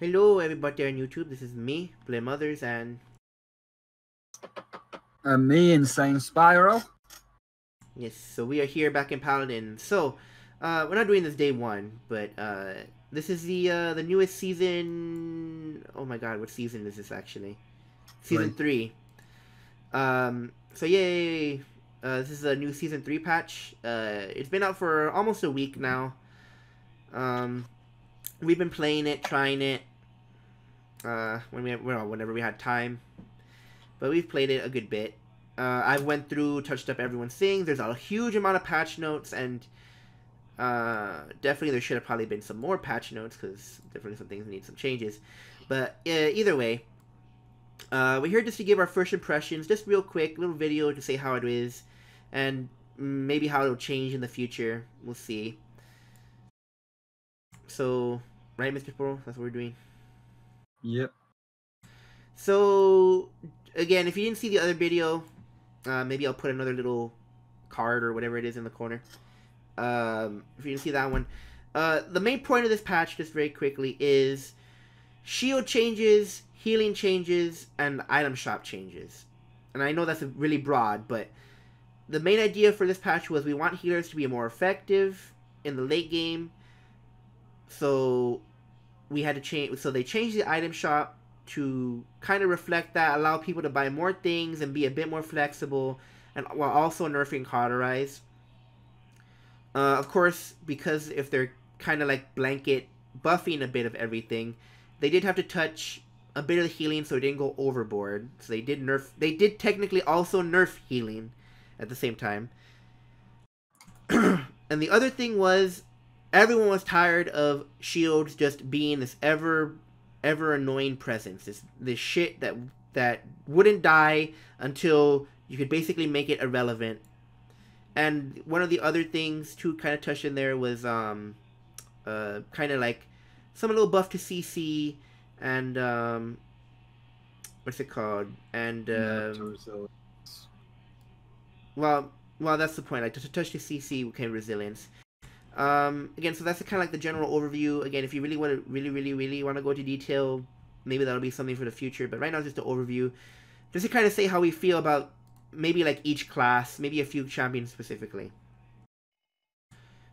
Hello, everybody on YouTube. This is me, Play Mothers, and Me, Insane Spiral. yes, so we are here back in Paladins. So, we're not doing this day one, but this is the newest season. Oh my God, what season is this actually? Season 3. So yay! This is a new season 3 patch. It's been out for almost a week now. We've been playing it, trying it. Whenever we had time. But we've played it a good bit. I've went through, touched up everyone's things. There's a huge amount of patch notes, and definitely there should have probably been some more patch notes, because definitely some things need some changes. But either way, we're here just to give our first impressions, just real quick, little video to say how it is, and maybe how it'll change in the future. We'll see. So, right, Mr. Sporo? That's what we're doing. Yep. So, again, if you didn't see the other video, maybe I'll put another little card or whatever it is in the corner. If you didn't see that one. The main point of this patch, just very quickly, is shield changes, healing changes, and item shop changes. And I know that's really broad, but the main idea for this patch was we want healers to be more effective in the late game. So we had to change. So they changed the item shop to kind of reflect that, allow people to buy more things and be a bit more flexible, and while also nerfing cauterize. Of course, because if they're kind of like blanket buffing a bit of everything, they did have to touch a bit of the healing so it didn't go overboard. So they did nerf. They did technically also nerf healing at the same time. And the other thing was, everyone was tired of shields just being this ever annoying presence. This shit that wouldn't die until you could basically make it irrelevant. And one of the other things to kind of touch in there was kind of like some little buff to CC and what's it called? And well, that's the point. Like to touch to CC became resilience. Again, so that's kind of like the general overview. Again, if you really want to, really want to go into detail, maybe that'll be something for the future. But right now, just an overview, just to kind of say how we feel about maybe like each class, maybe a few champions specifically.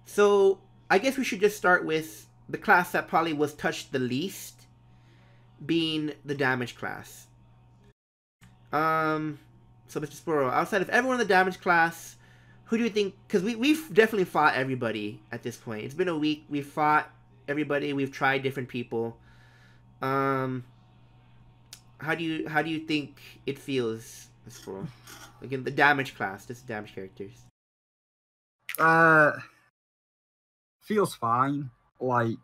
So I guess we should just start with the class that probably was touched the least, being the damage class. So Mr. Sporo, outside of everyone in the damage class, who do you think? Because we've definitely fought everybody at this point. It's been a week. We've fought everybody. We've tried different people. How do you think it feels, Mr. Sporo? Again, the damage class, just damage characters. Feels fine. Like,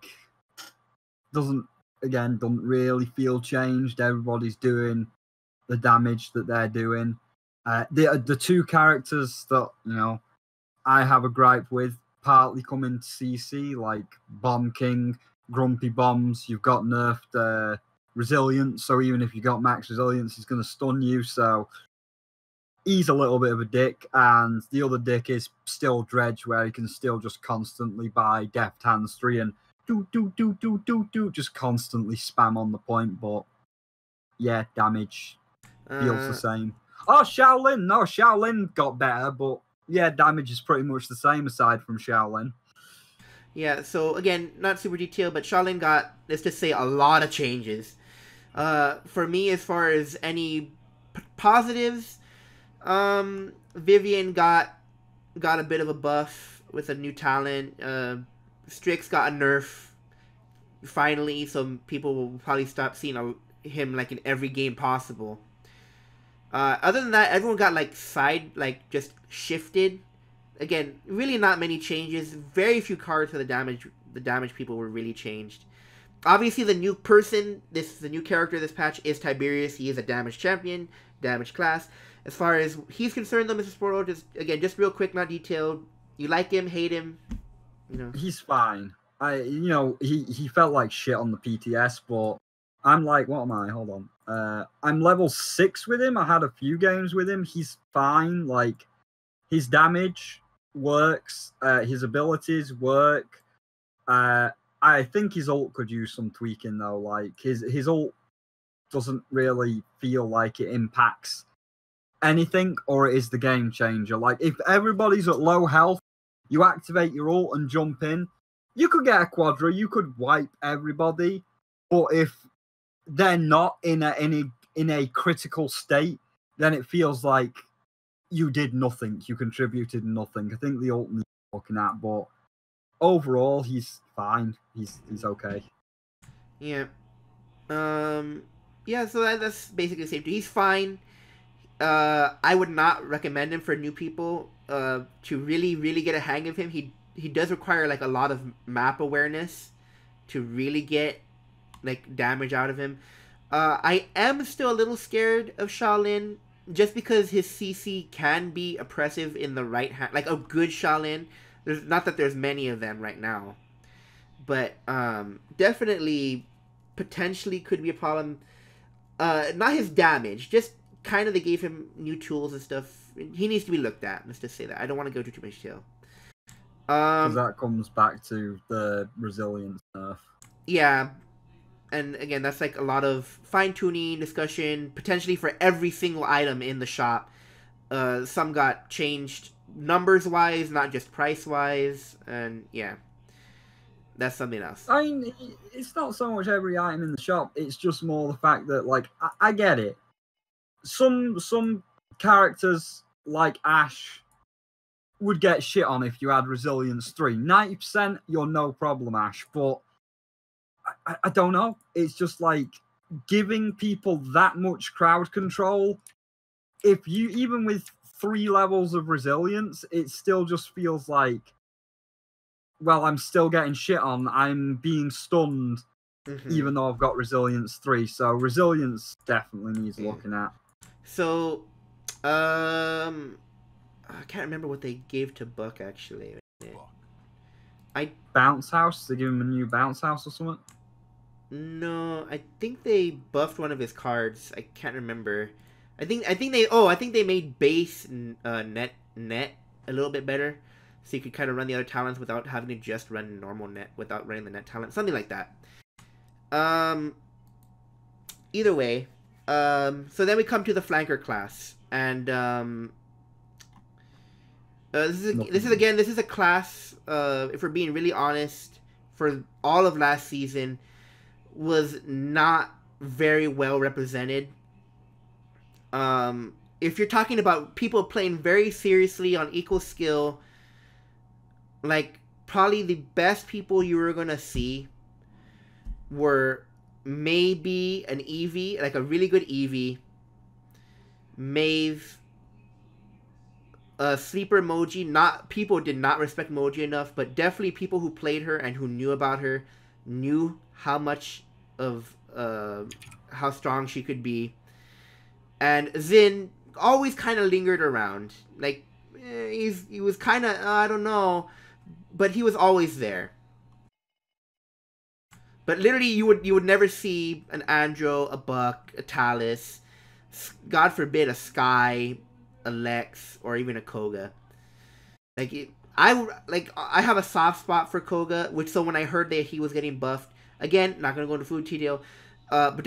doesn't really feel changed. Everybody's doing the damage that they're doing. The two characters that I have a gripe with partly come into CC, like Bomb King, Grumpy Bombs. You've got nerfed resilience, so even if you got max resilience, he's going to stun you. So he's a little bit of a dick, and the other dick is still Dredge, where he can still just constantly buy Deft Hands 3 and do, just constantly spam on the point. But yeah, damage feels the same. Oh, Shaolin! No, Shaolin got better, but yeah, damage is pretty much the same aside from Shaolin. Yeah, so again, not super detailed, but Shaolin got, let's just say, a lot of changes. For me, as far as any positives, Vivian got a bit of a buff with a new talent. Strix got a nerf finally, so people will probably stop seeing him like in every game possible. Other than that, everyone got like just shifted. Again, really not many changes. Very few cards for the damage people were really changed. Obviously, the new character this patch is Tiberius. He is a damage champion, damage class. As far as he's concerned, though, Mr. Sporo, just real quick, not detailed. You like him, hate him, He's fine. He felt like shit on the PTS, but I'm like, what am I? Hold on. I'm level 6 with him. I had a few games with him. He's fine. Like, his damage works. His abilities work. I think his ult could use some tweaking though. Like his ult doesn't really feel like it impacts anything, or it is the game changer. Like if everybody's at low health, you activate your ult and jump in, you could get a quadra, you could wipe everybody. But if they're not in a critical state, then it feels like you did nothing. You contributed nothing. I think the ult needs looking at, but overall, he's fine. He's okay. Yeah. Yeah. So that's basically the same. He's fine. I would not recommend him for new people. To really get a hang of him, he does require like a lot of map awareness to really get like damage out of him. I am still a little scared of Shaolin just because his CC can be oppressive in the right hand. Like a good Shaolin, there's not that there's many of them right now, but definitely potentially could be a problem. Not his damage, just kind of they gave him new tools and stuff. He needs to be looked at. Let's just say that. I don't want to go too much detail. Because that comes back to the resilience nerf. Yeah. And again, that's like a lot of fine-tuning, discussion, potentially for every single item in the shop. Some got changed numbers-wise, not just price-wise, and yeah. That's something else. I mean, it's not so much every item in the shop, it's just more the fact that, like, I get it. Some characters, like Ash, would get shit on if you had Resilience 3. 90%, you're no problem, Ash, but I don't know. It's just like giving people that much crowd control. If you, even with 3 levels of resilience, it still just feels like, well, I'm still getting shit on. I'm being stunned, even though I've got resilience 3. So resilience definitely needs looking at. So, I can't remember what they gave to Buck actually. Bounce house? They give him a new bounce house or something? No, I think they buffed one of his cards. I can't remember. I think they made base net a little bit better, so you could kind of run the other talents without having to just run normal net without running the net talent, something like that. Either way, so then we come to the flanker class, and this is a class. If we're being really honest, for all of last season, was not very well represented. If you're talking about people playing very seriously on equal skill, like probably the best people you were gonna see were maybe an Eevee, like a really good Eevee, Maeve, sleeper Moji. Not people did not respect Moji enough, but definitely people who played her and who knew about her knew how much of how strong she could be. And Zin always kind of lingered around, like he was kind of I don't know, but he was always there. But literally, you would never see an Andro, a Buck, a Talus, God forbid a Sky, a Lex, or even a Koga. I have a soft spot for Koga, which so when I heard that he was getting buffed, again, not gonna go into food detail, but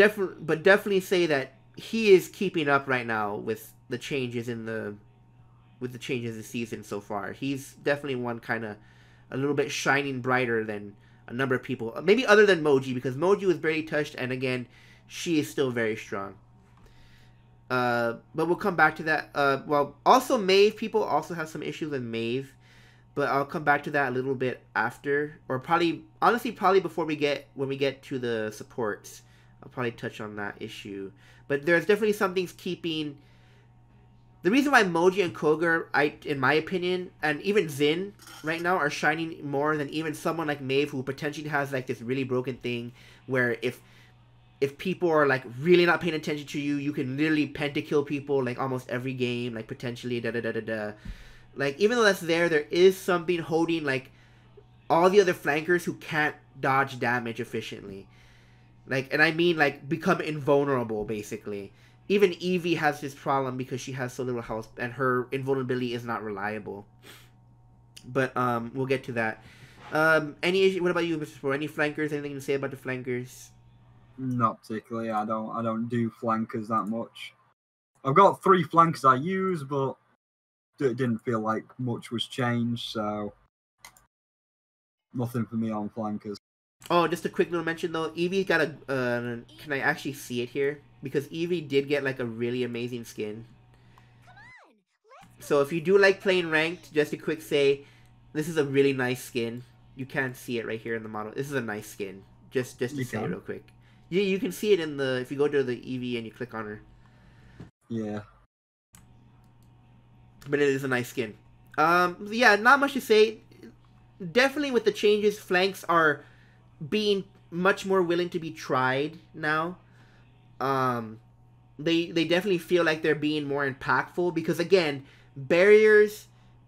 definitely say that he is keeping up right now with the changes this season so far. He's definitely one kind of a little bit shining brighter than a number of people, maybe other than Moji, because Moji was barely touched, and again, she is still very strong. But we'll come back to that. Well, also Maeve, people also have some issues with Maeve, but I'll come back to that a little bit after, or probably before when we get to the supports, I'll probably touch on that issue. But there's definitely some things keeping. The reason why Moji and Koga, in my opinion, and even Zin right now are shining more than even someone like Maeve, who potentially has like this really broken thing where if people are like really not paying attention to you, you can literally pentakill people like almost every game, like potentially Like even though that's there is something holding like all the other flankers who can't dodge damage efficiently. Like, and I mean like become invulnerable basically. Even Eevee has this problem because she has so little health and her invulnerability is not reliable. But we'll get to that. Any issue? What about you, Mr. Spore? Any flankers? Anything to say about the flankers? Not particularly. I don't do flankers that much. I've got 3 flankers I use, but it didn't feel like much was changed, so nothing for me on flankers. Oh, just a quick little mention though. Eevee got a. Can I actually see it here? Because Eevee did get like a really amazing skin. So if you do like playing ranked, just a quick say, this is a really nice skin. You can't see it right here in the model. This is a nice skin. Just to say real quick. Yeah, you can see it in the if you go to the Eevee and you click on her. Yeah. But it is a nice skin. Yeah, not much to say. Definitely with the changes, flanks are being much more willing to be tried now. They definitely feel like they're being more impactful because again, barriers,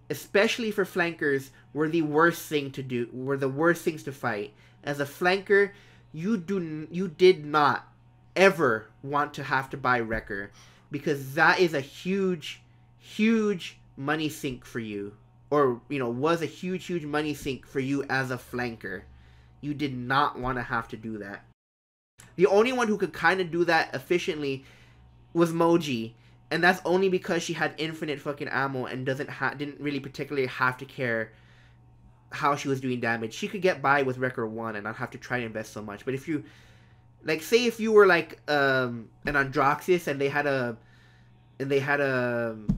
especially for flankers, were the worst thing to do. Were the worst things to fight. As a flanker, you did not ever want to have to buy Wrecker because that is a huge money sink for you, or was a huge money sink for you as a flanker. You did not want to have to do that. The only one who could kind of do that efficiently was Moji, and that's only because she had infinite fucking ammo and didn't really particularly have to care how she was doing damage. She could get by with Wrecker 1 and not have to try to invest so much. But if you say if you were like an Androxus and they had a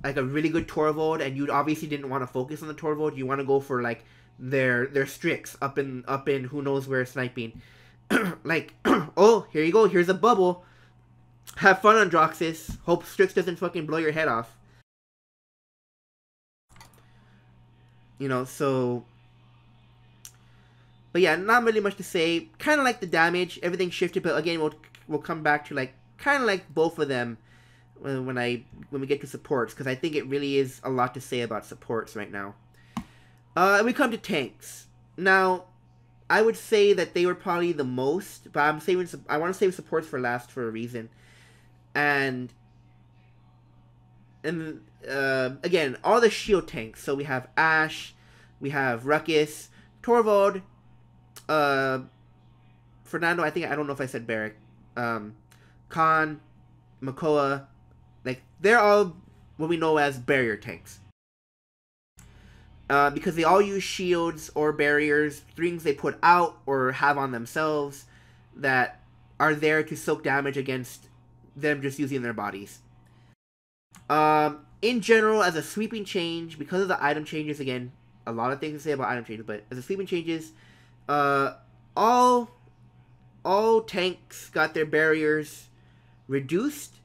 like a really good Torvald and you obviously didn't want to focus on the Torvald, you want to go for like their Strix up in who knows where sniping. Like, oh, here you go, here's a bubble. Have fun, Androxus. Hope Strix doesn't fucking blow your head off. So. But yeah, not really much to say. Kind of like the damage, everything shifted, but again, we'll come back to like kind of like both of them when we get to supports, because I think it really is a lot to say about supports right now. We come to tanks. Now, I would say that they were probably the most, but I want to save supports for last for a reason. And again, all the shield tanks. So we have Ash, we have Ruckus, Torvald, Fernando. I don't know if I said Barrack. Khan, Makoa, like they're all what we know as barrier tanks. Because they all use shields or barriers, things they put out or have on themselves that are there to soak damage against them just using their bodies. In general, as a sweeping change, because of the item changes, again, a lot of things to say about item changes, but as a sweeping changes, all tanks got their barriers reduced.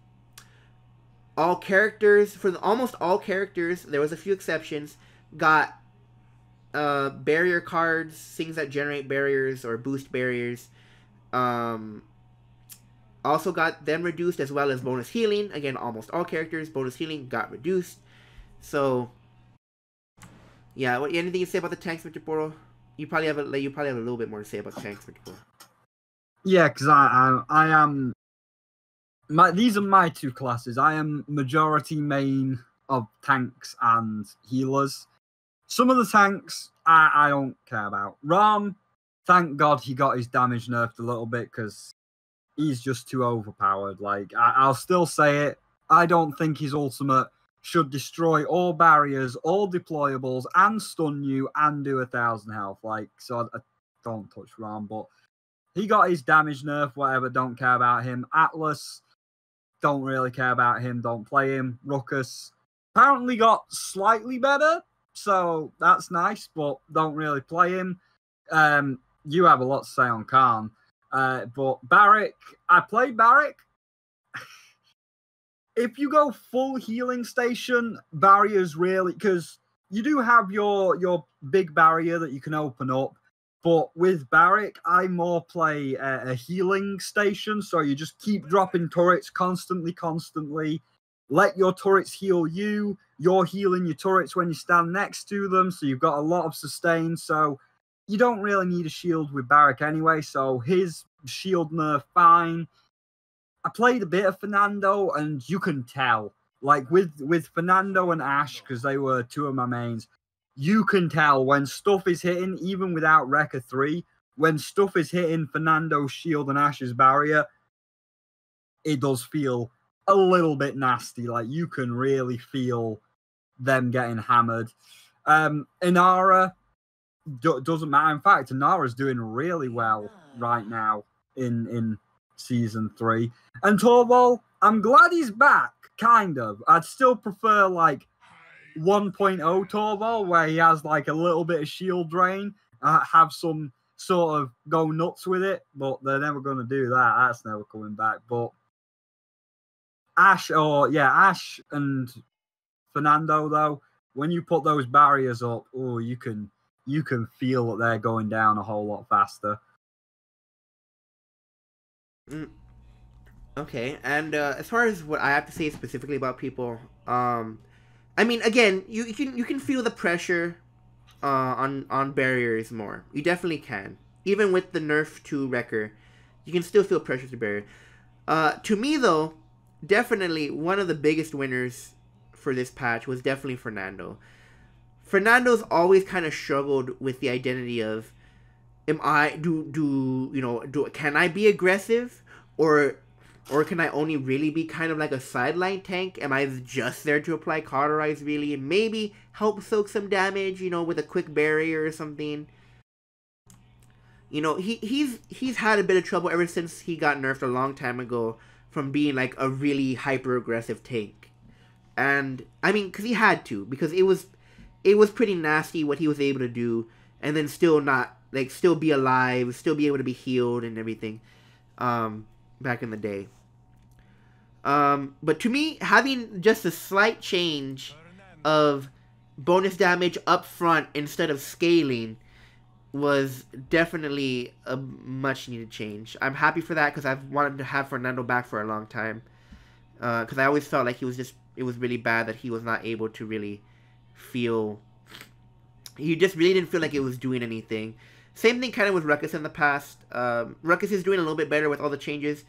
All characters, almost all characters, there was a few exceptions, got barrier cards, things that generate barriers or boost barriers. Also got them reduced, as well as bonus healing. Again, almost all characters, bonus healing got reduced. So, yeah, anything you say about the tanks, Mr. Poro? You probably have a little bit more to say about the tanks, Mr. Poro. Yeah, because I am. These are my two classes. I am majority main of tanks and healers. Some of the tanks I don't care about. Ram, thank God he got his damage nerfed a little bit because he's just too overpowered. Like, I'll still say it. I don't think his ultimate should destroy all barriers, all deployables, and stun you and do 1,000 health. Like, so I don't touch Ram, but he got his damage nerf, whatever, don't care about him. Atlas, don't really care about him, don't play him. Ruckus apparently got slightly better, so that's nice, but don't really play him. You have a lot to say on Khan. But Barrack, I played Barrack. If you go full healing station, barriers really, because you do have your big barrier that you can open up, but with Barrack, I more play a healing station, so you just keep dropping turrets constantly. Let your turrets heal you. You're healing your turrets when you stand next to them, so you've got a lot of sustain, so you don't really need a shield with Barrack anyway, so his shield nerf, fine. I played a bit of Fernando, and you can tell, like with Fernando and Ash, because they were two of my mains, you can tell when stuff is hitting, even without Rekka 3, when stuff is hitting Fernando's shield and Ash's barrier, it does feel a little bit nasty. Like, you can really feel them getting hammered. Inara, doesn't matter. In fact, Inara's doing really well right now in Season 3. And Torvald, I'm glad he's back, kind of. I'd still prefer, like, 1.0 Torvald, where he has, like, a little bit of shield drain, have some sort of go nuts with it, but they're never going to do that. That's never coming back. But Ash and Fernando, though, when you put those barriers up, oh, you can feel that they're going down a whole lot faster. Okay, and as far as what I have to say specifically about people, I mean, again, you can feel the pressure on barriers more. You definitely can. Even with the nerf to Wrecker, you can still feel pressure to barrier. To me, though, definitely one of the biggest winners for this patch was definitely Fernando. Fernando's always kind of struggled with the identity of, can I be aggressive, or can I only really be kind of like a sideline tank? Am I just there to apply Cauterize, really, and maybe help soak some damage, with a quick barrier or something? He's had a bit of trouble ever since he got nerfed a long time ago from being like a really hyper aggressive tank. And I mean, because he had to, because it was pretty nasty what he was able to do, and then still be alive, still be able to be healed and everything, back in the day. But to me, having just a slight change of bonus damage up front instead of scaling was definitely a much needed change. I'm happy for that, because I've wanted to have Fernando back for a long time. Because I always felt like it was really bad that he was not able to really feel... He just really didn't feel like it was doing anything. Same thing kind of with Ruckus in the past. Ruckus is doing a little bit better with all the changes.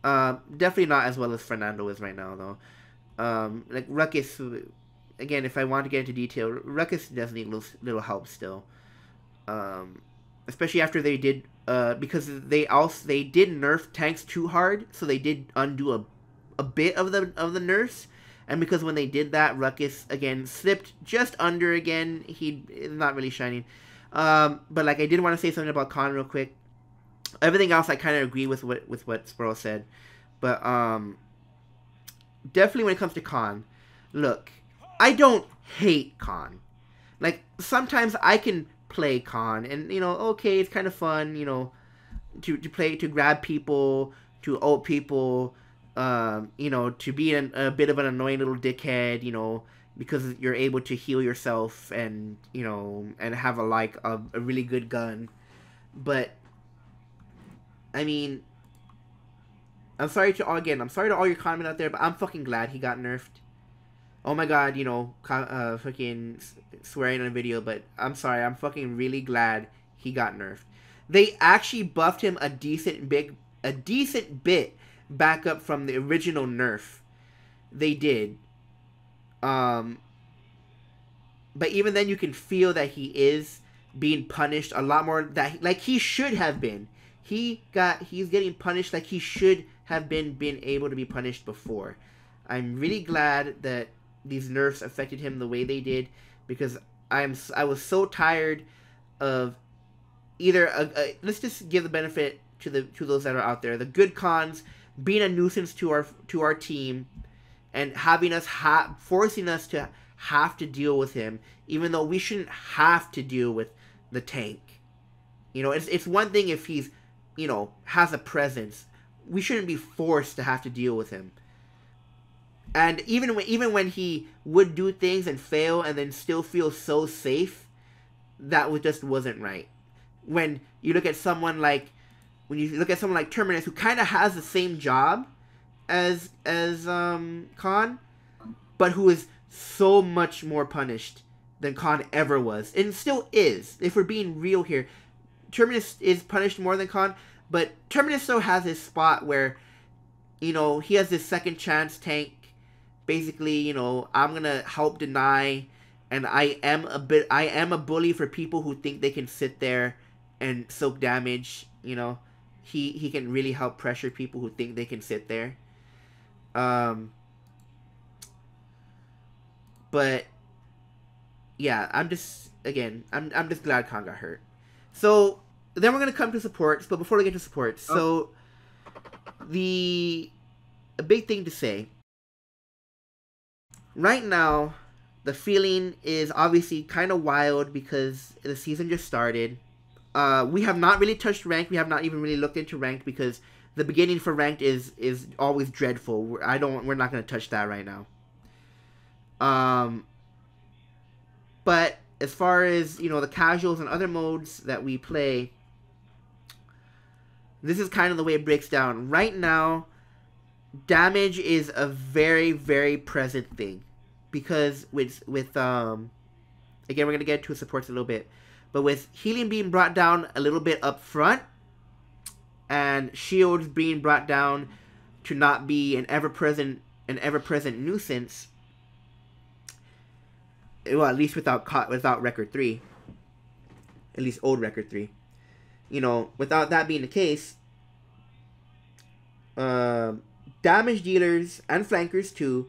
Definitely not as well as Fernando is right now, though. Like, Ruckus... Again, if I want to get into detail, Ruckus does need little help still. Especially after they did... because they did nerf tanks too hard, so they did undo a bit of the nerfs. And because when they did that, Ruckus, again, slipped just under again. He is not really shining. But, like, I did want to say something about Khan real quick. Everything else I kind of agree with what Sproul said. But, definitely when it comes to Khan, look, I don't hate Khan. Like, sometimes I can play Khan, and, okay, it's kind of fun, to grab people, to ult people, to be a bit of an annoying little dickhead, because you're able to heal yourself and, and have a really good gun. But, I mean, I'm sorry to all your comment out there, but I'm fucking glad he got nerfed. Oh my god, fucking swearing on a video, but I'm sorry, I'm fucking really glad he got nerfed. They actually buffed him a decent bit back up from the original nerf. They did. But even then, you can feel that he is being punished a lot more like he should have been. He's getting punished like he should have been able to be punished before. I'm really glad that these nerfs affected him the way they did, because I was so tired of either let's just give the benefit to those that are out there, the good Khans being a nuisance to our team and having us forcing us to have to deal with him, even though we shouldn't have to deal with the tank. It's one thing if he's has a presence. We shouldn't be forced to have to deal with him. And even when he would do things and fail and then still feel so safe, that just wasn't right. When you look at someone like Terminus, who kind of has the same job as Khan, but who is so much more punished than Khan ever was, and still is. If we're being real here, Terminus is punished more than Khan, but Terminus still has his spot where, he has this second chance tank. Basically, I'm gonna help deny and I am a bully for people who think they can sit there and soak damage. You know, he can really help pressure people who think they can sit there. But yeah, I'm just glad Khan got hurt. So then we're gonna come to supports, but before we get to supports, so a big thing to say right now, the feeling is obviously kind of wild because the season just started. We have not really touched ranked. We have not even really looked into ranked because the beginning for ranked is always dreadful. We're not gonna touch that right now. But as far as, you know, the casuals and other modes that we play, this is kind of the way it breaks down. Right now, damage is a very, very present thing. Because with again, we're going to get to supports a little bit. But with healing being brought down a little bit up front, and shields being brought down to not be an ever-present nuisance, well, at least without record 3, at least old record 3, you know, without that being the case, damage dealers and flankers too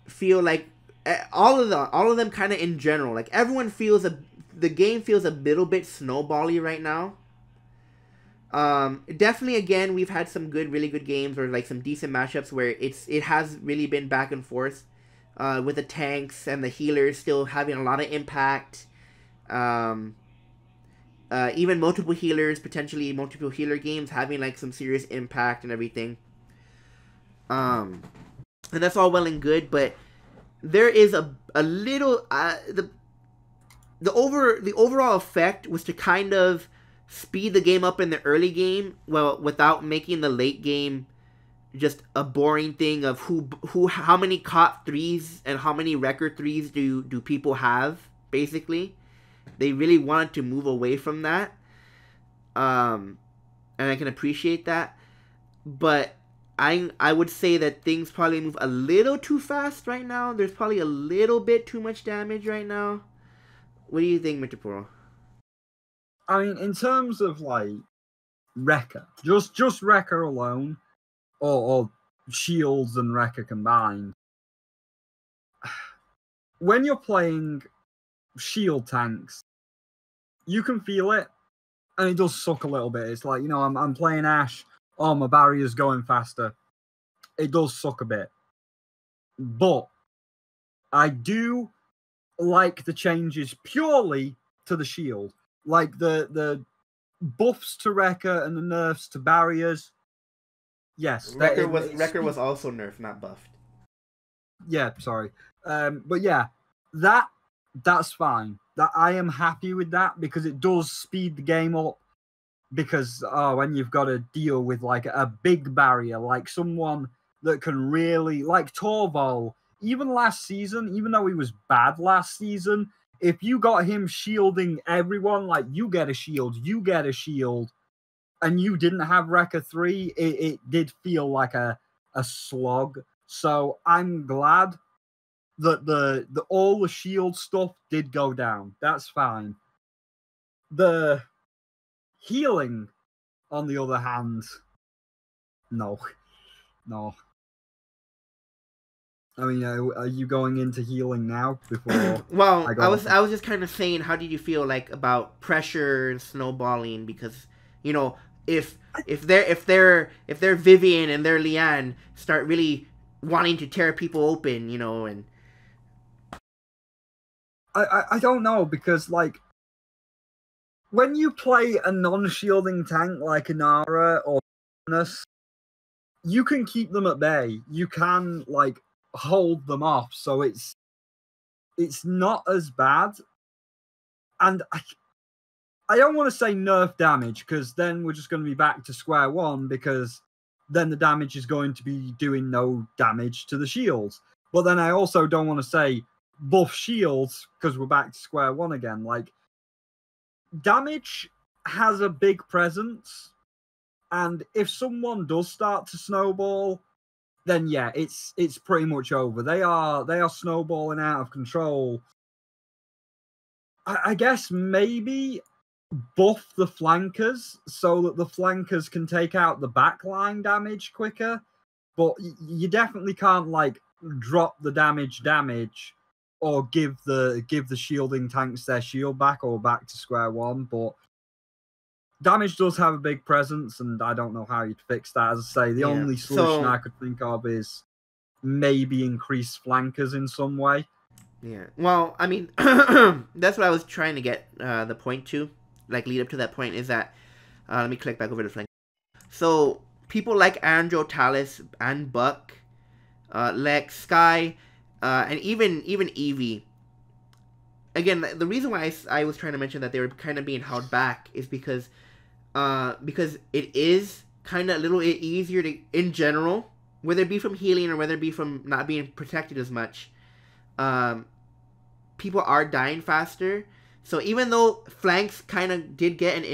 feel like all of them kind of in general, like everyone feels the game feels a little bit snowbally right now. Definitely, again, we've had some really good games or like some decent matchups where it has really been back and forth, with the tanks and the healers still having a lot of impact. Even multiple healers, potentially multiple healer games having like some serious impact and everything. And that's all well and good, but there is a little the overall effect was to kind of speed the game up in the early game, well, without making the late game just a boring thing of how many caught threes and how many record threes do people have, basically. They really wanted to move away from that. And I can appreciate that. But I would say that things probably move a little too fast right now. There's probably a little bit too much damage right now. What do you think, Mr. Puro? I mean, in terms of like Wrecker, just Wrecker alone, or shields and Wrecker combined, when you're playing shield tanks, you can feel it, and it does suck a little bit. It's like, you know, I'm playing Ash, oh, my barrier's going faster. It does suck a bit. But I do like the changes purely to the shield. Like the buffs to Wrecker and the nerfs to barriers. Yes. Wrecker was also nerfed, not buffed. Yeah, sorry. But yeah, that's fine. That I am happy with that because it does speed the game up. Because when you've got to deal with like a big barrier, like someone that can really, like Torval, even last season, even though he was bad last season, if you got him shielding everyone, like you get a shield, and you didn't have Wrecker 3, it did feel like a slog. So I'm glad that the all the shield stuff did go down. That's fine. The healing, on the other hand, no. I mean, are you going into healing now? Before well, I was just kind of saying, how did you feel like about pressure and snowballing? Because, you know, if they're Vivian and they're Leanne start really wanting to tear people open, you know, and I don't know, because like when you play a non-shielding tank like Inara or Venus, you can keep them at bay. You can like hold them off, so it's not as bad. And I don't want to say nerf damage, because then we're just going to be back to square one, because then the damage is going to be doing no damage to the shields. But then I also don't want to say buff shields, because we're back to square one again. Like, damage has a big presence, and if someone does start to snowball, then yeah, it's pretty much over. They are snowballing out of control. I guess maybe buff the flankers so that the flankers can take out the backline damage quicker, but you definitely can't like drop the damage or give the shielding tanks their shield back or back to square one. But damage does have a big presence, and I don't know how you'd fix that. As I say, the only solution I could think of is maybe increase flankers in some way. Yeah. Well, I mean, that's what I was trying to get the point to, like lead up to that point is that, let me click back over to flank. So people like Andro, Talus, and Buck, Lex, Sky, and even Eevee. Again, the reason why I was trying to mention that they were kind of being held back is because it is kind of a little bit easier to, in general, whether it be from healing or whether it be from not being protected as much, people are dying faster. So even though flanks kind of did get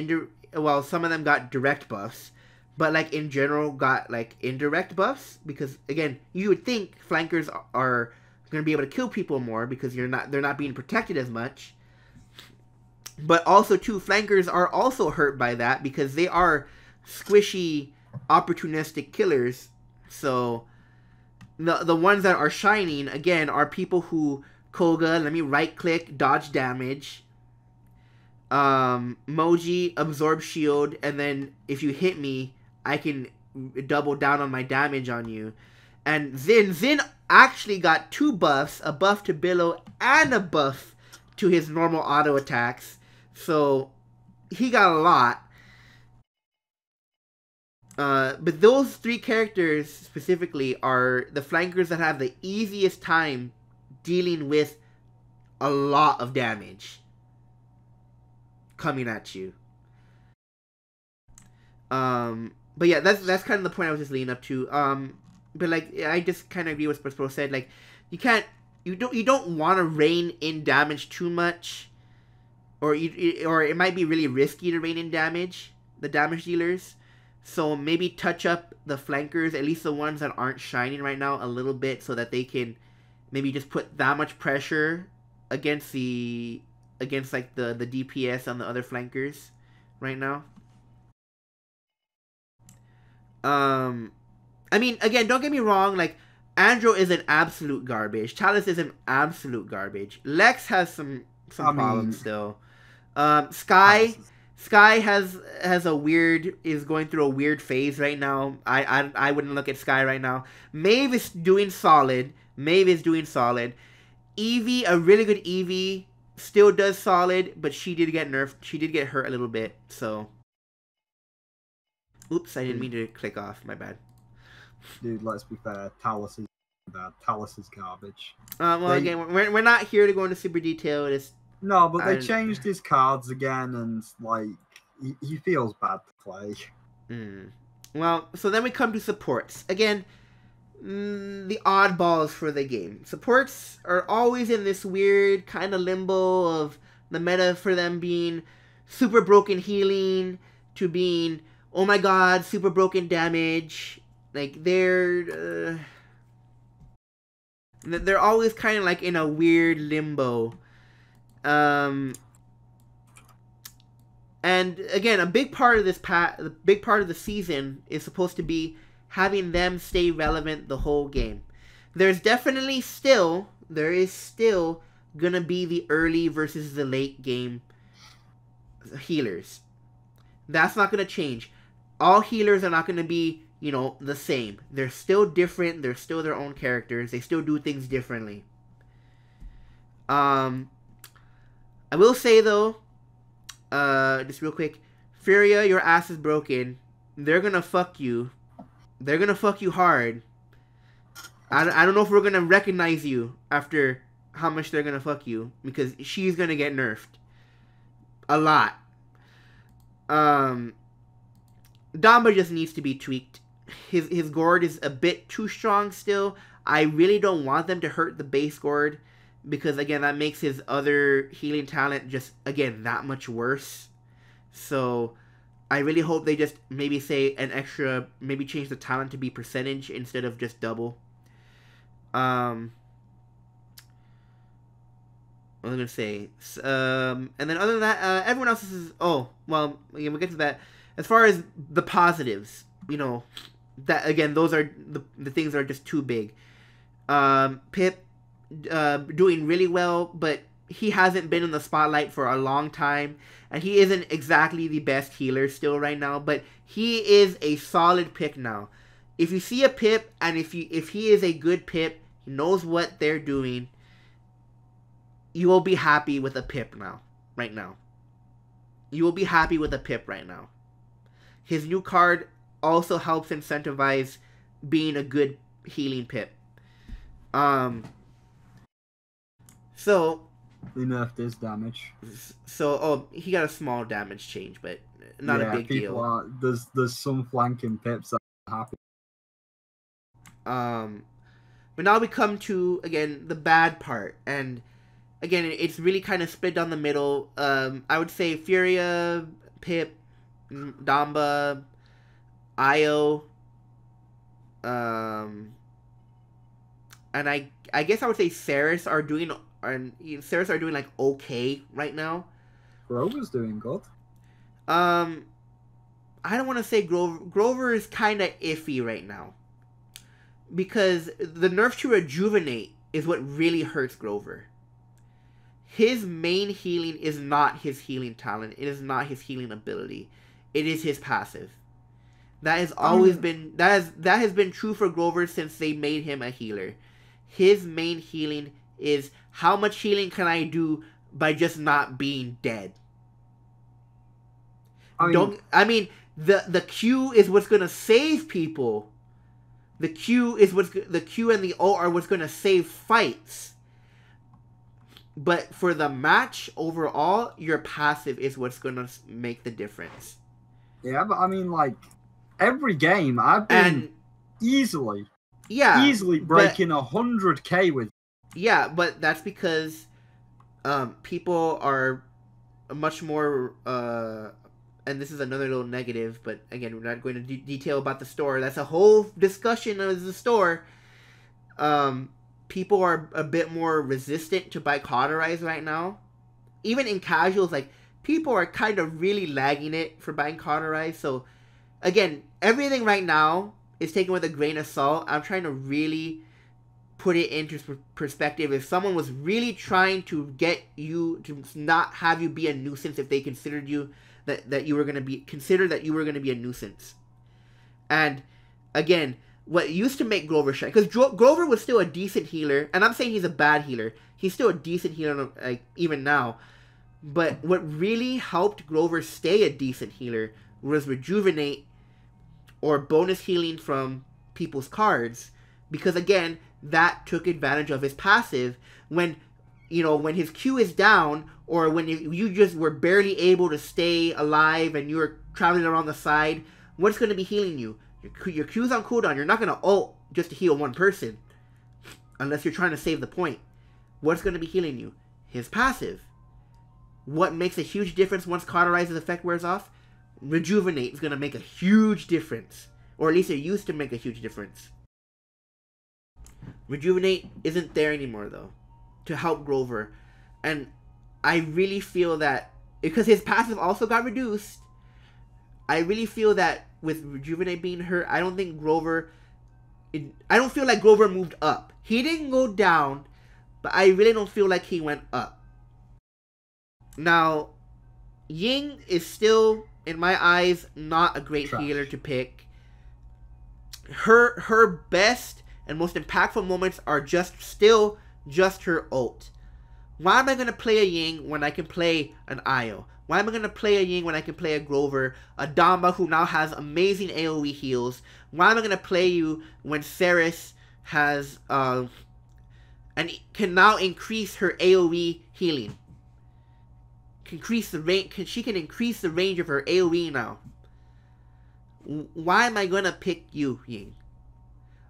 well, some of them got direct buffs, but like in general got like indirect buffs, because again, you would think flankers are going to be able to kill people more because they're not being protected as much. But also too, flankers are also hurt by that because they are squishy, opportunistic killers. So the ones that are shining again are people who Koga, let me right click, dodge damage. Moji, absorb shield, and then if you hit me, I can double down on my damage on you. And Zin actually got 2 buffs, a buff to Billow and a buff to his normal auto attacks. So he got a lot. But those 3 characters specifically are the flankers that have the easiest time dealing with a lot of damage coming at you. But yeah, that's kind of the point I was just leading up to. But like, I just kind of agree with what Pro said. Like, you don't want to rein in damage too much, or it might be really risky to rein in the damage dealers. So maybe touch up the flankers, at least the ones that aren't shining right now, a little bit, so that they can maybe just put that much pressure against like the DPS on the other flankers right now. I mean, again, don't get me wrong, like, Andro is an absolute garbage. Talus is an absolute garbage. Lex has some problems still. Sky has a weird, is going through a weird phase right now. I wouldn't look at Sky right now. Maeve is doing solid. Eevee, a really good Eevee, still does solid, but she did get nerfed. She did get hurt a little bit, so. Oops, I didn't mean to click off. My bad. Dude, let's be fair. Talus is bad. Talus is garbage. Again, we're not here to go into super detail. No, but they changed his cards again, and like he feels bad to play. Well, so then we come to supports again. The oddballs for the game. Supports are always in this weird kind of limbo of the meta for them being super broken healing to being, oh my god, super broken damage. Like, they're always kind of like in a weird limbo. And again, a big part of the big part of the season is supposed to be having them stay relevant the whole game. There is still gonna be the early versus the late game healers. That's not gonna change. All healers are not gonna be, the same. They're still different. They're still their own characters. They still do things differently. I will say though, just real quick, Furia, your ass is broken. They're gonna fuck you. They're gonna fuck you hard. I don't know if we're gonna recognize you after how much they're gonna fuck you, because she's gonna get nerfed a lot. Damba just needs to be tweaked. His gourd is a bit too strong still. I really don't want them to hurt the base gourd, because again, that makes his other healing talent just, again, that much worse. So I really hope they just maybe say an extra, maybe change the talent to be percentage instead of just double. What was I gonna say? And then other than that, everyone else is. Oh, well, yeah, we'll get to that. As far as the positives, that again, those are the things that are just too big. Pip, doing really well, but he hasn't been in the spotlight for a long time, and he isn't exactly the best healer still right now. But he is a solid pick now. If you see a Pip, and if he is a good Pip, he knows what they're doing. You will be happy with a Pip now, right now. You will be happy with a Pip right now. His new card also helps incentivize being a good healing Pip. So They nerfed his damage. So, he got a small damage change, but not a big deal. There's some flanking Pips that are happy. But now we come to, again, the bad part, and again, it's really kind of split down the middle. I would say Furia, Pip, Damba, Io, and I guess I would say Ceres are doing like okay right now. Grover's doing good. I don't want to say Grover. Grover is kind of iffy right now because the nerf to Rejuvenate is what really hurts Grover. His main healing is not his healing talent. It is not his healing ability. It is his passive. That has always been that has been true for Grover since they made him a healer. His main healing is how much healing can I do by just not being dead. The Q is what's gonna save people. The Q and the O are what's gonna save fights. But for the match overall, your passive is what's going to make the difference. Yeah, but I mean, like, every game I've been easily breaking 100k with. Yeah, but that's because people are much more... and this is another little negative, but again, we're not going to detail about the store. That's a whole discussion of the store. People are a bit more resistant to buy Cauterize right now. Even in casuals, like, people are kind of really lagging it for buying Cauterize. So, again, everything right now is taken with a grain of salt. I'm trying to really put it into perspective. If someone was really trying to get you to not have you be a nuisance, if they considered you that you were going to be a nuisance. And, again, what used to make Grover shine, because Grover was still a decent healer, and I'm saying he's a bad healer. He's still a decent healer, like, even now. But what really helped Grover stay a decent healer was Rejuvenate or bonus healing from people's cards, because again, that took advantage of his passive. When his Q is down, or when you just were barely able to stay alive and you were traveling around the side, what's going to be healing you? Your Q's on cooldown. You're not going to ult just to heal one person. Unless you're trying to save the point. What's going to be healing you? His passive. What makes a huge difference once Cauterize's effect wears off? Rejuvenate is going to make a huge difference. Or at least it used to make a huge difference. Rejuvenate isn't there anymore, though, to help Grover. And I really feel that, because his passive also got reduced, I really feel that with Rejuvenate being hurt, I don't feel like Grover moved up. He didn't go down, but I really don't feel like he went up. Now, Ying is still, in my eyes, not a great healer to pick. Her best and most impactful moments are just her ult. Why am I going to play a Ying when I can play an Io? Why am I going to play a Ying when I can play a Grover, a Damba who now has amazing AoE heals? Why am I going to play you when Ceres has, and can now increase her AoE healing? She can increase the range of her AoE now. Why am I going to pick you, Ying?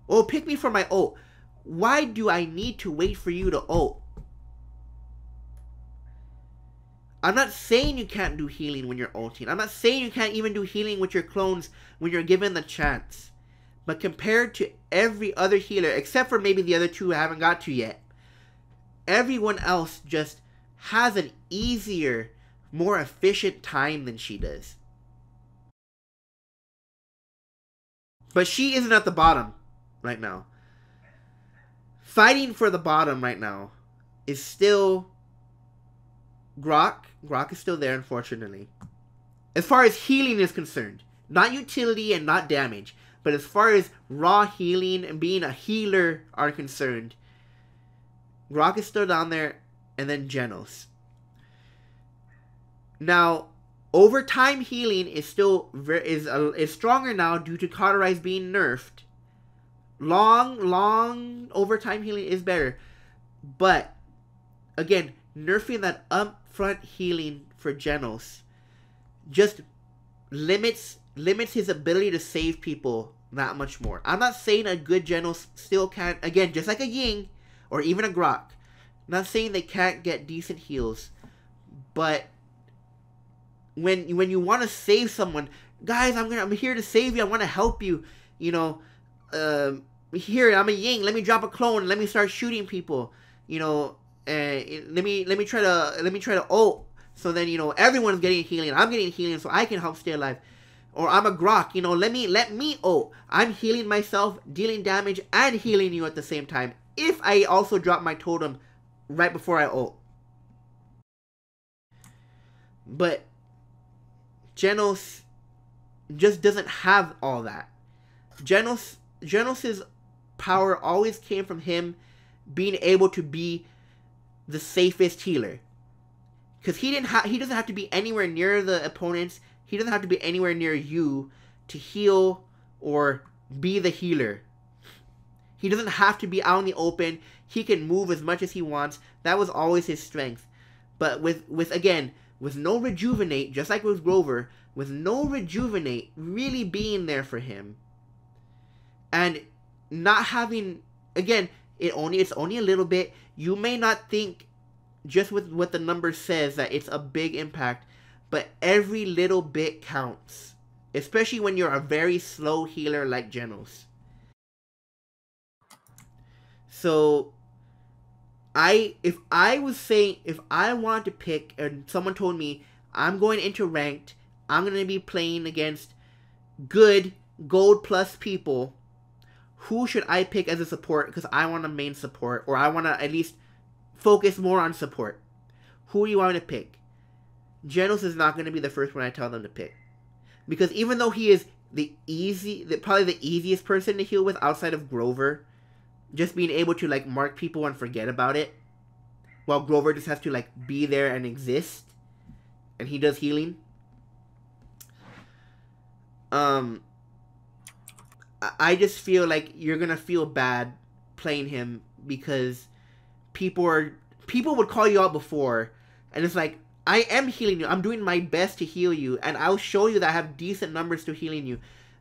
Oh, pick me for my ult. Why do I need to wait for you to ult? I'm not saying you can't do healing when you're ulting. I'm not saying you can't even do healing with your clones when you're given the chance. But compared to every other healer, except for maybe the other two I haven't got to yet, everyone else just has an easier, more efficient time than she does. But she isn't at the bottom right now. Fighting for the bottom right now is still Grok. Grok is still there, unfortunately. As far as healing is concerned. Not utility and not damage. But as far as raw healing and being a healer are concerned, Grok is still down there, and then Genos. Now, overtime healing is still is stronger now due to Cauterize being nerfed. Long overtime healing is better. But, again, nerfing that upfront healing for Genos just limits his ability to save people that much more. I'm not saying a good Genos still can't, again, just like a Ying or even a Grok. I'm not saying they can't get decent heals. But when you want to save someone, guys, I'm here to save you. I want to help you. You know, here, I'm a Ying. Let me drop a clone. Let me start shooting people. You know, let me try to ult. So then, you know, everyone's getting healing. I'm getting healing so I can help stay alive. Or I'm a Grok, you know, let me ult. I'm healing myself, dealing damage, and healing you at the same time. If I also drop my totem right before I ult. But Genos just doesn't have all that. Genos's power always came from him being able to be the safest healer. Because he doesn't have to be anywhere near the opponents. He doesn't have to be anywhere near you to heal or be the healer. He doesn't have to be out in the open. He can move as much as he wants. That was always his strength. But with no Rejuvenate, just like with Grover, with no Rejuvenate really being there for him, and not having, again, it's only a little bit. You may not think, just with what the number says, that it's a big impact, but every little bit counts. Especially when you're a very slow healer like Genos. So, if I wanted to pick, and someone told me, I'm going into ranked, I'm going to be playing against good gold plus people, who should I pick as a support? Because I want a main support, or I want to at least focus more on support. Who do you want me to pick? Genos is not going to be the first one I tell them to pick. Because even though he is probably the easiest person to heal with outside of Grover, just being able to like mark people and forget about it, while Grover just has to like be there and exist, and he does healing. I just feel like you're gonna feel bad playing him because people would call you out before, and it's like, I am healing you. I'm doing my best to heal you, and I'll show you that I have decent numbers to healing you.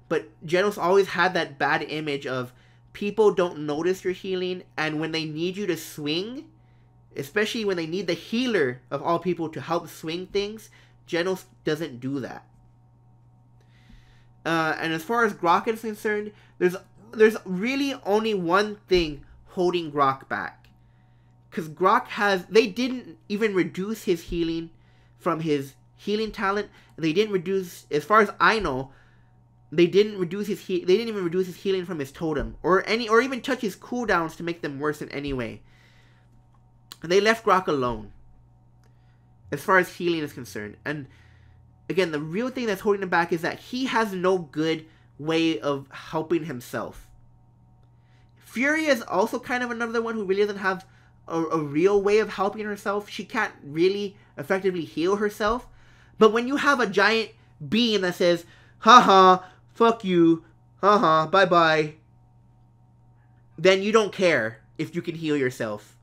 But Genos always had that bad image of people don't notice your healing, and when they need you to swing, especially when they need the healer of all people to help swing things, Genos doesn't do that. And as far as Grok is concerned, there's really only one thing holding Grok back. Because Grok they didn't even reduce his healing from his healing talent. They didn't reduce, as far as I know, they didn't even reduce his healing from his totem. Or even touch his cooldowns to make them worse in any way. And they left Grok alone, as far as healing is concerned. And again, the real thing that's holding him back is that he has no good way of helping himself. Fury is also kind of another one who really doesn't have a real way of helping herself. She can't really effectively heal herself. But when you have a giant being that says, haha, fuck you, haha, bye-bye, then you don't care if you can heal yourself.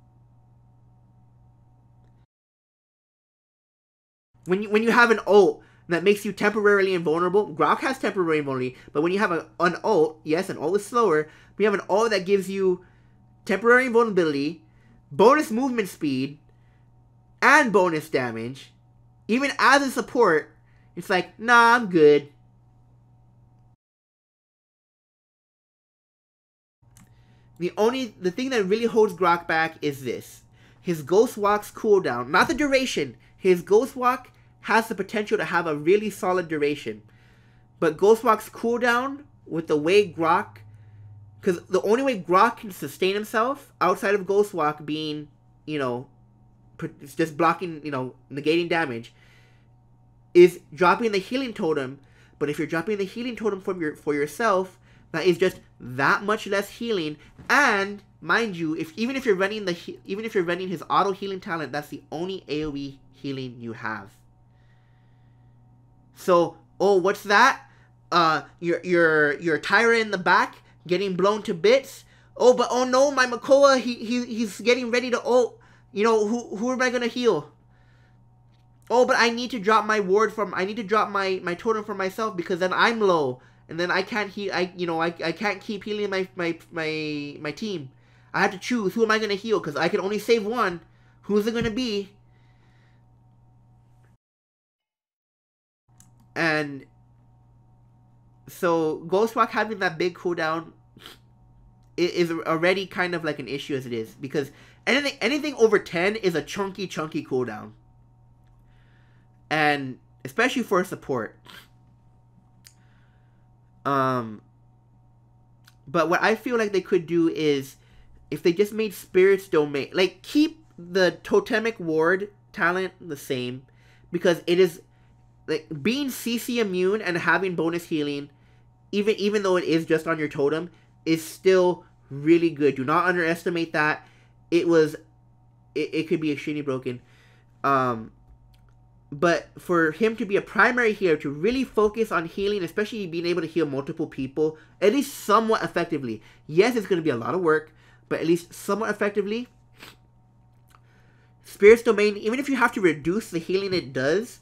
When you have an ult that makes you temporarily invulnerable, Grok has temporary invulnerability, but when you have an ult, yes, an ult is slower, but you have an ult that gives you temporary invulnerability, bonus movement speed, and bonus damage, even as a support, it's like, nah, I'm good. The thing that really holds Grok back is this. His Ghost Walk's cooldown, not the duration. His Ghost Walk has the potential to have a really solid duration. But Ghost Walk's cooldown, with the way Grok... Because the only way Grok can sustain himself, outside of Ghost Walk being, you know, just blocking, you know, negating damage, is dropping the healing totem. But if you're dropping the healing totem for yourself, that is just that much less healing. And mind you, even if you're running his auto healing talent, that's the only AoE healing you have. So, oh, what's that? Your Tyra in the back getting blown to bits. Oh, but oh no, my Makoa, he's getting ready to ult. You know, who am I gonna heal? Oh, but I need to drop my ward I need to drop my totem for myself because then I'm low. And then I can't heal. I can't keep healing my team. I have to choose who am I gonna heal because I can only save one. Who's it gonna be? And so Ghostwalk having that big cooldown is already kind of like an issue as it is, because anything over 10 is a chunky cooldown, and especially for support. But what I feel like they could do is, if they just made Spirit's Domain, like, keep the Totemic Ward talent the same, because it is, like, being CC immune and having bonus healing, even though it is just on your totem, is still really good. Do not underestimate that. It could be extremely broken. But for him to be a primary healer, to really focus on healing, especially being able to heal multiple people, at least somewhat effectively. Yes, it's going to be a lot of work, but at least somewhat effectively. Spirit's Domain, even if you have to reduce the healing it does,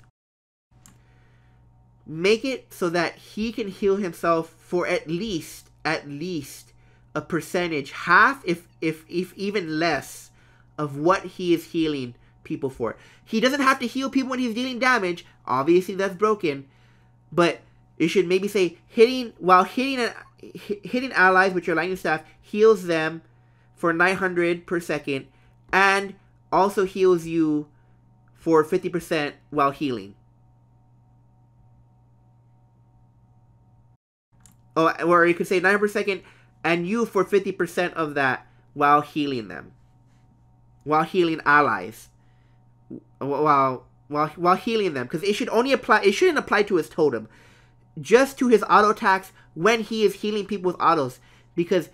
make it so that he can heal himself for at least a percentage, half, if even less, of what he is healing people for. He doesn't have to heal people when he's dealing damage. Obviously, that's broken. But you should maybe say hitting allies with your lightning staff heals them for 900 per second, and also heals you for 50% while healing. Oh, or you could say 900 per second, and you for 50% of that while healing them, while healing allies. While healing them, because it should only apply. It shouldn't apply to his totem, just to his auto attacks when he is healing people with autos. Because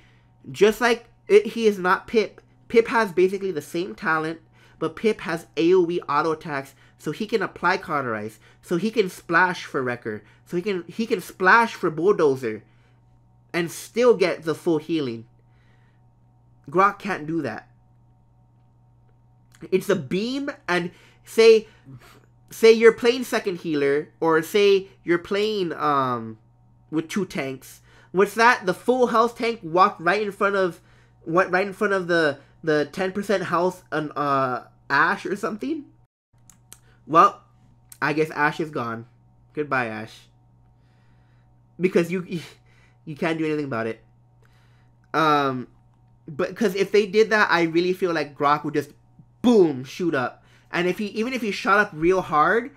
just like he is not Pip. Pip has basically the same talent, but Pip has AoE auto attacks, so he can apply Cauterize, so he can splash for Wrecker, so he can splash for Bulldozer, and still get the full healing. Grok can't do that. It's a beam, and say you're playing second healer, or say you're playing with two tanks. What's that? The full health tank walked right in front of the 10% health on Ashe or something. Well, I guess Ashe is gone. Goodbye, Ashe. Because you can't do anything about it. But because if they did that, I really feel like Grok would just boom, shoot up. And even if he shot up real hard,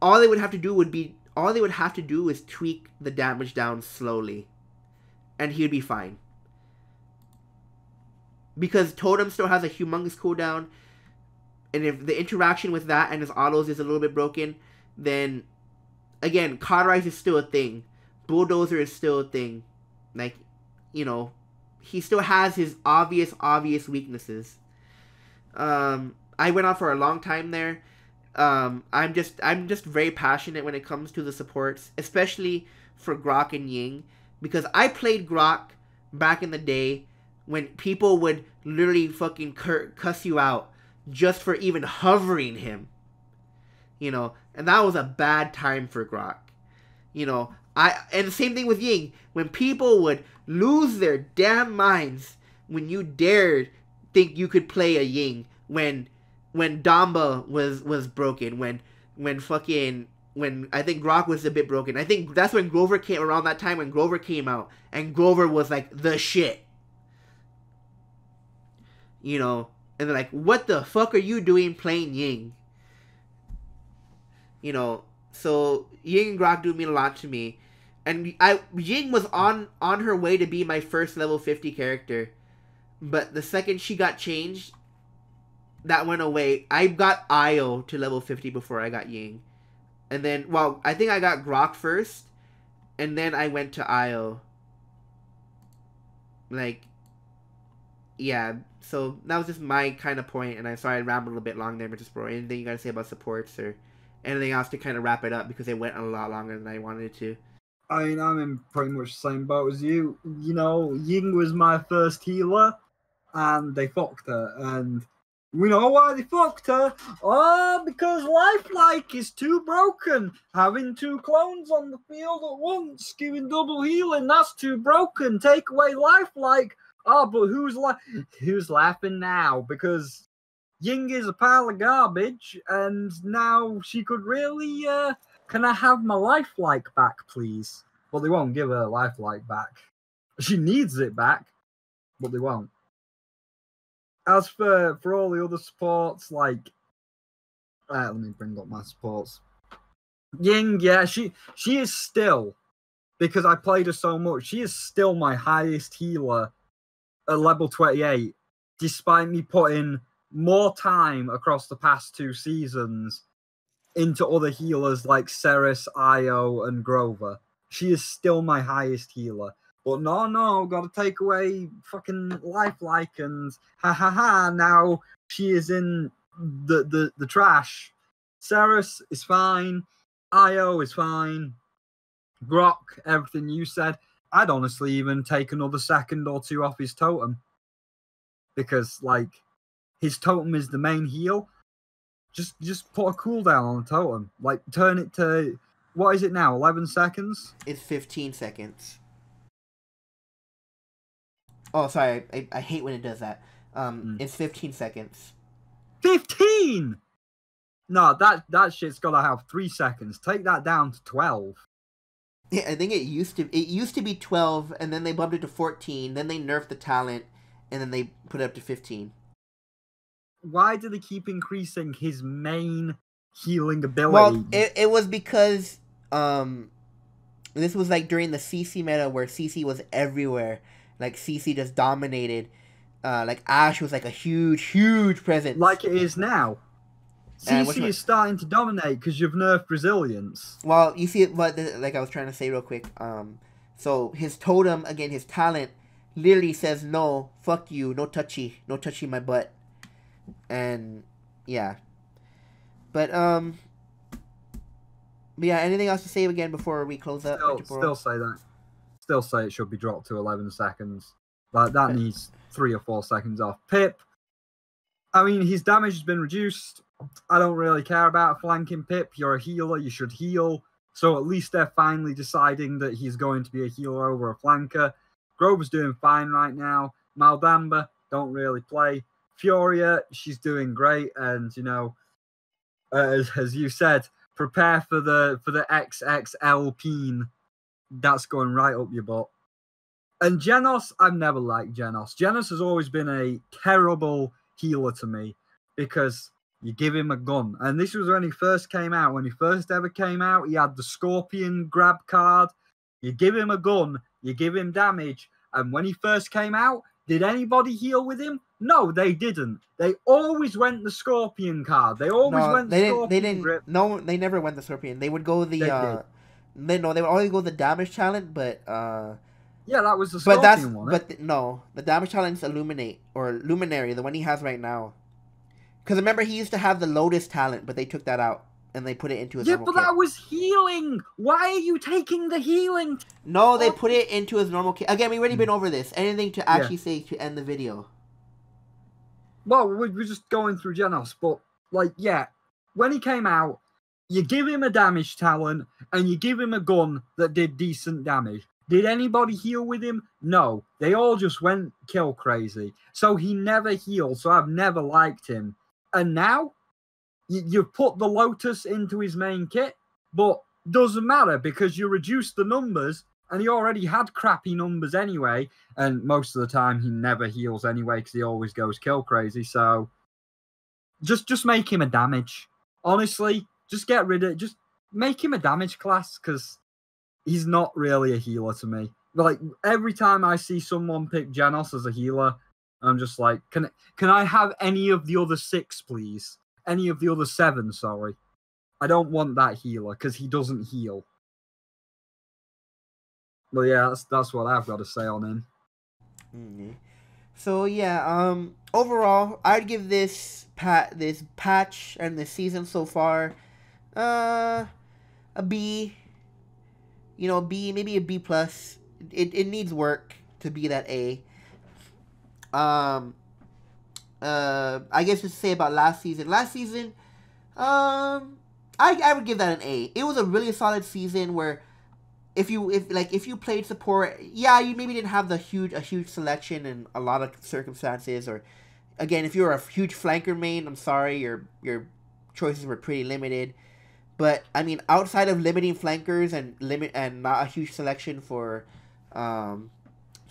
all they would have to do is tweak the damage down slowly, and he'd be fine. Because Totem still has a humongous cooldown, and if the interaction with that and his autos is a little bit broken, then again, Cauterize is still a thing. Bulldozer is still a thing. Like, you know, he still has his obvious weaknesses. I went on for a long time there. I'm just very passionate when it comes to the supports, especially for Grok and Ying, because I played Grok back in the day when people would literally fucking cuss you out just for even hovering him. You know, and that was a bad time for Grok. You know, and the same thing with Ying, when people would lose their damn minds when you dared think you could play a Ying, when Damba was broken, when when I think Grok was a bit broken. I think that's when Grover came around that time when Grover came out, and Grover was like the shit. You know, and they're like, "What the fuck are you doing playing Ying?" You know, so Ying and Grok do mean a lot to me, and Ying was on her way to be my first level 50 character, but the second she got changed, that went away. I got Io to level 50 before I got Ying. And then, well, I think I got Grok first, and then I went to Io. Like, yeah, so that was just my kind of point, and I'm sorry I rambled a bit long there, Mr. Bro. Anything you gotta say about supports, or anything else to kind of wrap it up, because it went a lot longer than I wanted it to? I mean, I'm in pretty much the same boat as you. You know, Ying was my first healer, and they fucked her, and we know why they fucked her. Oh, because lifelike is too broken. Having two clones on the field at once, giving double healing, that's too broken. Take away lifelike. Oh, but who's laughing now? Because Ying is a pile of garbage, and now she could really, can I have my lifelike back, please? Well, they won't give her lifelike back. She needs it back, but they won't. As for all the other supports, like, let me bring up my supports. Ying, yeah, she is still, because I played her so much, she is still my highest healer at level 28, despite me putting more time across the past 2 seasons into other healers like Ceres, Io, and Grover. She is still my highest healer. But no, gotta take away fucking lifelike, and now she is in the trash. Ceres is fine. Io is fine. Grok, everything you said. I'd honestly even take another second or 2 off his totem. Because, like, his totem is the main heal. Just put a cooldown on the totem. Like, turn it to, what is it now, 11 seconds? It's 15 seconds. Oh, sorry, I hate when it does that. It's 15 seconds. 15?! No, that shit's gotta have 3 seconds. Take that down to 12. Yeah, I think it used to be 12, and then they bumped it to 14, then they nerfed the talent, and then they put it up to 15. Why do they keep increasing his main healing ability? Well, it was because this was like during the CC meta where CC was everywhere. Like CC just dominated. Like Ashe was like a huge presence. Like it is now. CC is starting to dominate because you've nerfed resilience. Well, you see, but like I was trying to say real quick. So his totem, again, his talent, literally says no, fuck you, no touchy my butt, and yeah. But yeah. Anything else to say again before we close up? Still say that. Still say it should be dropped to 11 seconds. Like that needs 3 or 4 seconds off. Pip. I mean, his damage has been reduced. I don't really care about flanking Pip. You're a healer. You should heal. So at least they're finally deciding that he's going to be a healer over a flanker. Grover's doing fine right now. Maldamba, don't really play. Furia, she's doing great. And, you know, as you said, prepare for the XXL peen. That's going right up your butt. And Genos, I've never liked Genos. Genos has always been a terrible healer to me because you give him a gun. And this was when he first came out. When he first ever came out, he had the Scorpion grab card. You give him a gun, you give him damage. And when he first came out, did anybody heal with him? No, they didn't. They always went the Scorpion card. They always went the Scorpion grip. No, they never went the Scorpion. They would go the they would only go the damage talent, but yeah, that was the Scorpion one. But no, the damage talent's Illuminate or Luminary, the one he has right now. Because remember, he used to have the Lotus talent, but they took that out and they put it into his normal kit. That was healing. Why are you taking the healing? No, they put it into his normal kit. Again, we've already been over this. Anything to actually say to end the video? Well, we're just going through Genos, but like, yeah, when he came out, you give him a damage talent and you give him a gun that did decent damage. Did anybody heal with him? No. They all just went kill crazy. So he never healed, so I've never liked him. And now, You put the Lotus into his main kit, but doesn't matter because you reduce the numbers, and he already had crappy numbers anyway, and most of the time he never heals anyway because he always goes kill crazy. So just make him a damage. Honestly, just get rid of just make him a damage class because he's not really a healer to me. Like every time I see someone pick Janos as a healer, I'm just like, can I have any of the other 6, please? Any of the other 7, sorry. I don't want that healer because he doesn't heal. But yeah, that's what I've got to say on him. Mm-hmm. So yeah, overall, I'd give this patch and this season so far, a B. You know, B, maybe a B plus. It needs work to be that A. I guess just to say about last season. Last season, I would give that an A. It was a really solid season where if you played support, yeah, you maybe didn't have a huge selection in a lot of circumstances, or again, if you were a huge flanker main, I'm sorry, your choices were pretty limited. But I mean, outside of limiting flankers and not a huge selection for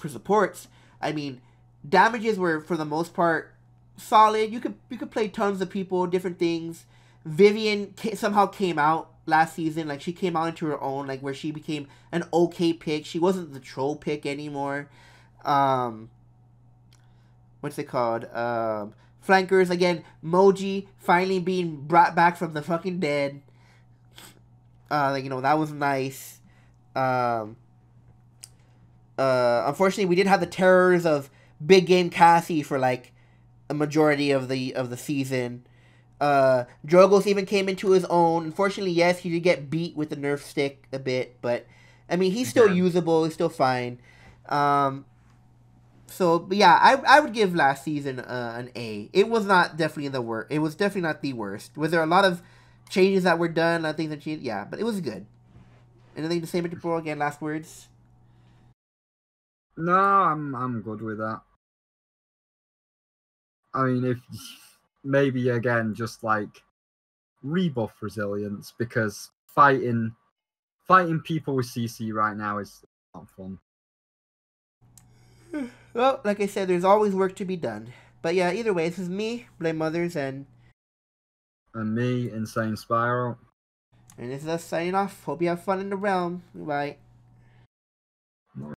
supports, I mean, damages were for the most part solid. You could play tons of people, different things. Vivian somehow came out last season, like she came out into her own, like where she became an okay pick. She wasn't the troll pick anymore. What's it called? Flankers again. Moji finally being brought back from the fucking dead. Like, you know, that was nice. Unfortunately, we did have the terrors of Big Game Cassie for like a majority of the season. Drogos even came into his own. Unfortunately, yes, he did get beat with the Nerf stick a bit, but I mean, he's still usable. He's still fine. So, but yeah, I would give last season an A. It was not definitely the worst. It was definitely not the worst. Was there a lot of changes that were done? I think that changed. Yeah, but it was good. Anything to say, Mr. Pro? Again, last words. No, I'm good with that. I mean, if maybe again, just like rebuff resilience because fighting people with CC right now is not fun. Well, like I said, there's always work to be done. But yeah, either way, this is me, Blame Mothers, and me, Insane Spiral. this is us signing off. Hope you have fun in the realm. Bye.